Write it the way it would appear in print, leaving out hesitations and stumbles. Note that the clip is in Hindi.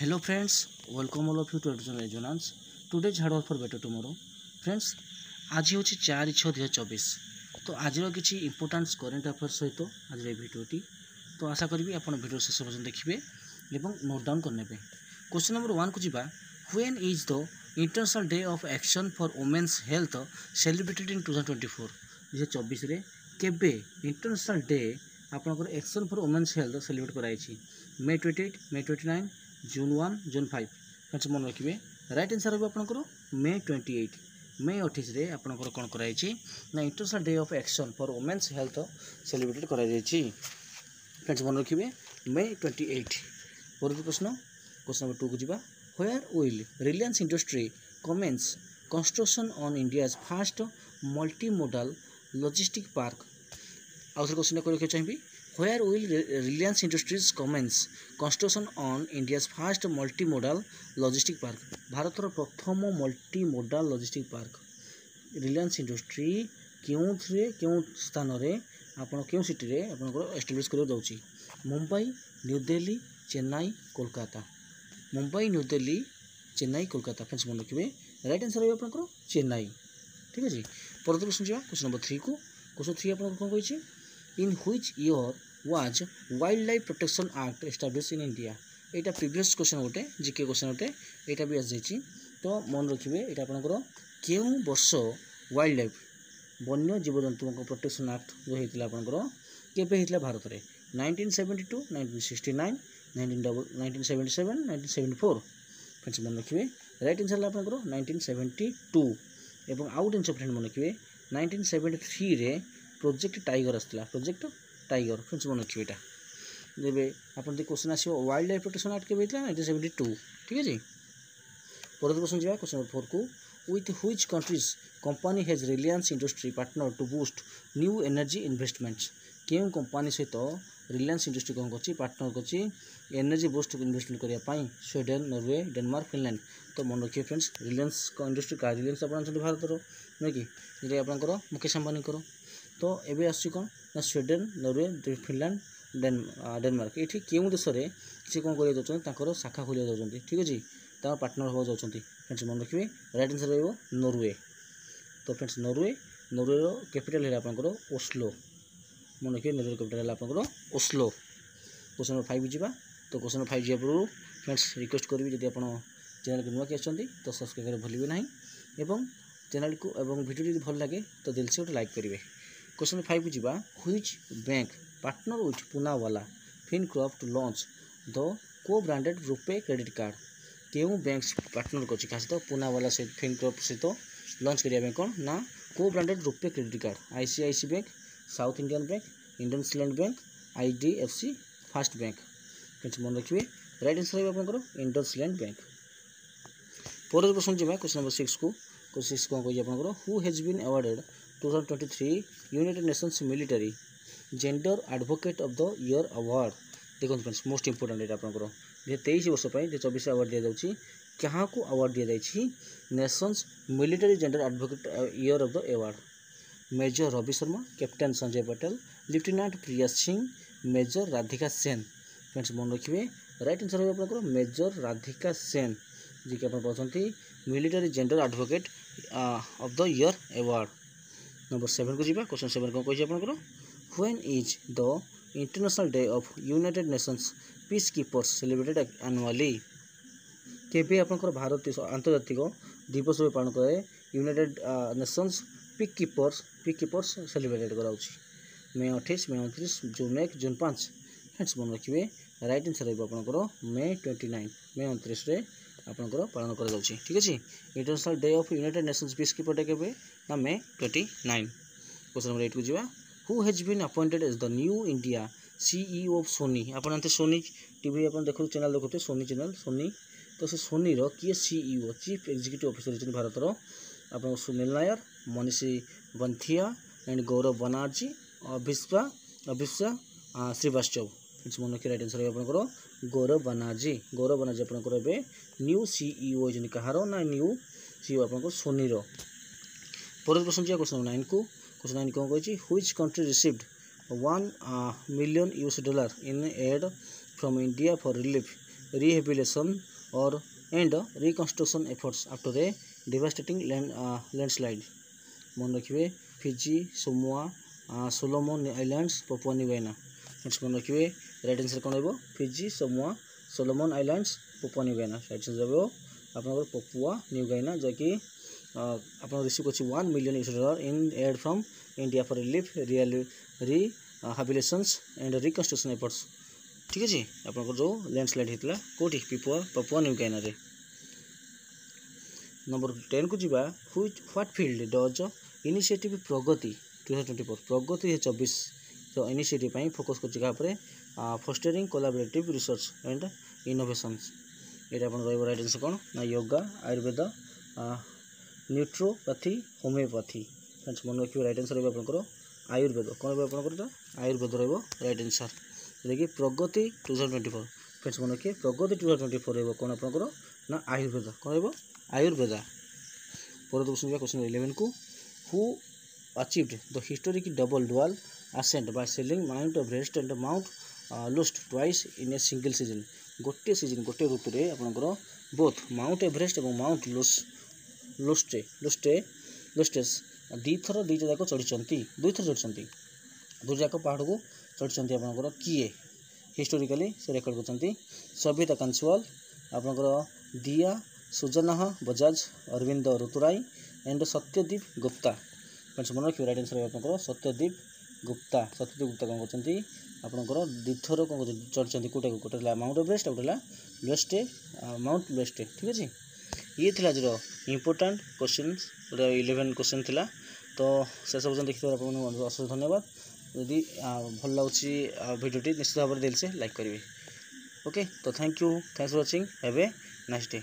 Hello friends, welcome all of you to Education Resonance. Today's hard work for better tomorrow. Friends, आज हूँ 4/6/2024 तो आज किसी इंपोर्टान्स करेन्ट अफेयर सहित आज भिडियोटी तो आशा करी आप भिडियो शेष पर्यटन देखिए और नोट डाउन करने क्वेश्चन नंबर 1 को जीवा when is the international day of action for women's health celebrated in 2024 2024 रे केबे इंटरनेशनल डे आपनकर action for women's health celebrate कराई May 28, May 29, June 1, June 5 friends मन रखिए राइट आंसर हो आपनकर May 28 May 28 रे आपनकर कोन कराई छी ना international day of action for women's health celebrate कराई छी फ्रेंड्स मन रखिए May 28 परवर्ती प्रश्न नंबर 2 को जीवा where will Reliance industry commence construction on India's first multi modal logistic park आउथर क्वेश्चन को रखिए चाहिए Where will Reliance Industries commence construction on India's first multi-modal logistic park? भारतर प्रथम multi-modal logistic park Reliance Industry क्यों स्थान रे आपण क्यों सिटी रे आपण एस्टाब्लिश करियो जाउची Mumbai New Delhi Chennai Kolkata Mumbai New Delhi Chennai Kolkata friends मन रखिए राइट आंसर हो आपण चेन्नई ठीक है जी परवर्ती क्वेश्चन जा क्वेश्चन नंबर 3 को क्वेश्चन 3 आपण कोन कहिछि In which year was Wildlife Protection Act established in India? Etah previous question गोटे जीके क्वेश्चन गोटे एटा भी आसी तो मन रखिए एटा आपनकर केउ वर्ष वाइल्ड लाइफ वन्य जीवजंतु प्रोटेक्शन एक्ट जो होता आपनकर केबे होता भारत में 1972 1969 1977 1974 फ्रेंड्स मन रखिए राइट आंसर आपनकर 1972 एवं आउट आंसर फ्रेंड मन रखिए 1973 रे प्रोजेक्ट टाइगर आसला प्रोजेक्ट टाइगर फ्रेंड्स मन रखिए एटा जेबे आपन दे क्वेश्चन आसीओ वाइल्ड लाइफ प्रोटेक्शन एक्ट केबे होता 1972 ठीक है जी परवर्ती क्वेश्चन जीवा क्वेश्चन नंबर 4 को with which countries company has Reliance Industry partner to boost new energy investments केउ कंपनी सहित रिलायंस इंडस्ट्री कौन कर पार्टनर कर एनर्जी बूस्ट इन्वेस्टमेंट करने स्वीडेन नॉर्वे डेनमार्क फिनलैंड तो मन रखिए फ्रेंड्स रिलायंस इंडस्ट्री का रिलायंस आप भारत नुहे कि जी आपंकर मुकेश अंबानी कर तो एवं आस स्वीडेन नॉर्वे फिनलैंड डेनमार्क ये क्यों देश में किसी कौन कर शाखा खोलिया जाऊँगी ठीक अच्छे तार पार्टनर हवा जाऊँगी फ्रेंड्स मन रखिए राइट आंसर रहा नॉर्वे तो फ्रेंड्स नॉर्वे कैपिटल है आपंकर ओस्लो मन रखिए नॉर्वे कैपिटल है आपंकर ओस्लो क्वेश्चन नंबर 5 जावा तो क्वेश्चन नंबर 5 जावा पूर्व फ्रेंड्स रिक्वेस्ट करी जब आप चैनल को नुआ कि आसती तो सब्सक्राइब कर भूलिए ना एवं चैनल को एवं वीडियो भल लगे तो दिल से गोटे लाइक करेंगे क्वेश्चन नंबर 5 जावा which bank partner with Poonawalla Fincorp to launch the co branded RuPay credit card क्यों बैंक पार्टनर कर सहित पूनावाला से फिनकॉर्प सहित लॉन्च करिया कौन ना को branded RuPay credit card ICICI bank south Indian bank IndusInd bank IDFC first bank friends मन रखिए राइट आंसर है आपंकर इंडसलैंड बैंक परवर्ती प्रश्न जावा क्वेश्चन नंबर 6 को क्वेश्चन 6 कौन कही आपंकर who has been awarded 2023 United Nations military gender advocate of the year award देखो फ्रेंड्स मोस्ट इंपोर्टेंट है आपंकर 23 वर्ष 24 अवार्ड दि जाऊँगी क्या अवार्ड दि जाए nations military gender advocate year of the award major Ravi Sharma captain Sanjay Patel lieutenant Priya Singh major Radhika Sen friends मन रखिए राइट आंसर होगा आपको मेजर राधिका सेन जी कि आप पाँच military gender advocate of the year award number 7 को जीवा क्वेश्चन 7 कौन कही आपंकर when is the international day of United Nations peacekeepers celebrated annually केबे आपंकर भारतीय आंतर्जातिक दिवस भाव पालन करे United Nations peacekeepers celebrated कराऊँगी May 28 May 29 June 1 June 5 friends मन रखिए राइट आंसर है आपंकर May 29 May 29 रे आपंकर पालन करा जाउछि ठीक अछि international day of United Nations peacekeeper day केबे ना May 29 क्वेश्चन नंबर 8 को जीवा who has been appointed as the new India CEO of Sony आपन अंते सोनी टीवी अपन देखु चैनल देखुते सोनी चैनल सोनी तो से सोनी रो किए सीईओ चीफ एग्जीक्यूटिव ऑफिसर छन भारत रो आपन सुनील नायर मनीषी बंथिया एंड गौरव बनर्जी अभिस्वा श्रीवास्तव फ्रेंड्स मन रखिए राइट आंसर है आपंकर गौरव बनर्जी आपंकर ए न्यू सीईओ जन कहार ना न्यू सीईओ आपंकर सोनी रो परवर्ती प्रश्न जा क्वेश्चन 9 को क्वेश्चन 9 कौन कही which country received $1 million in aid from India for relief rehabilitation or and reconstruction efforts after a devastating landslide। मन रखिए Fiji, Samoa, Solomon Islands, Papua New Guinea. Friends मन रखिए राइट आंसर कौन हो? Fiji, Samoa, Solomon Islands, Papua New Guinea. Right answer हो आपनकर पपुआ न्यू गाइना, जैकि आप रिसीव कर $1 million in aid from India for relief rehabilitations and reconstruction efforts. ठीक है आपनकर जो लैंडस्लाइड होता कौटी पपुआ न्यू गाइना रे। नंबर 10 को जीवा व्हाट फील्ड डज इनिशिएटिव प्रगति 2024 प्रगति 2024 तो इनिशिएटिव फोकस कर fostering collaborative research and innovations. ये राइट आंसर कौन ना योगा, आयुर्वेद, न्यूट्रोपैथी, होमियोपैथी। फ्रेंड्स मन रखिए राइट आंसर रहा आयुर्वेद। कौन रहा आयुर्वेद राइट आंसर। देखिए प्रगति 2024 फ्रेंड्स मन रखिए प्रगति 2024 रहा कौन आपंकर ना आयुर्वेद। कौन रहा आयुर्वेद। पर क्वेश्चन 11 को who achieved the historic double dual ascent by scaling Mount Everest and Mount लुस्ट twice in a single season. गोटे सीजन गोटे ऋतु में आपंकर बोथ माउंट एवरेस्ट और माउंट लुस्टेस दुईथर दुईटा जाक चढ़ी दुईथर चढ़ी दुई जाक पहाड़ को चढ़ी आपंकर किए हिस्टोरिकाली से रेकर्ड कर सविता कांसवाल, आपंकर दिया सुजनाह बजाज, अरविंद ऋतुराय एंड सत्यदीप गुप्ता। फ्रेंड्स मन रखिए राइट आंसर आपंकर सत्यदीप गुप्ता। सत्यदीप गुप्ता कौन करते आपंकर दुईथर कौन चढ़ी कौटे गोटे माउंट एवरेस्ट गोटे ब्लेस्टे माउंट ब्लेस्टे। ठीक अच्छे ये थी आज इम्पोर्टाट क्वेश्चन 11 क्वेश्चन थिला। तो से सब देखिए अशेष धन्यवाद। यदि भल लगुच भिडियोटी निश्चित भाव में दिल से लाइक करेंगे। ओके तो thank you, thanks for watching, have a nice day.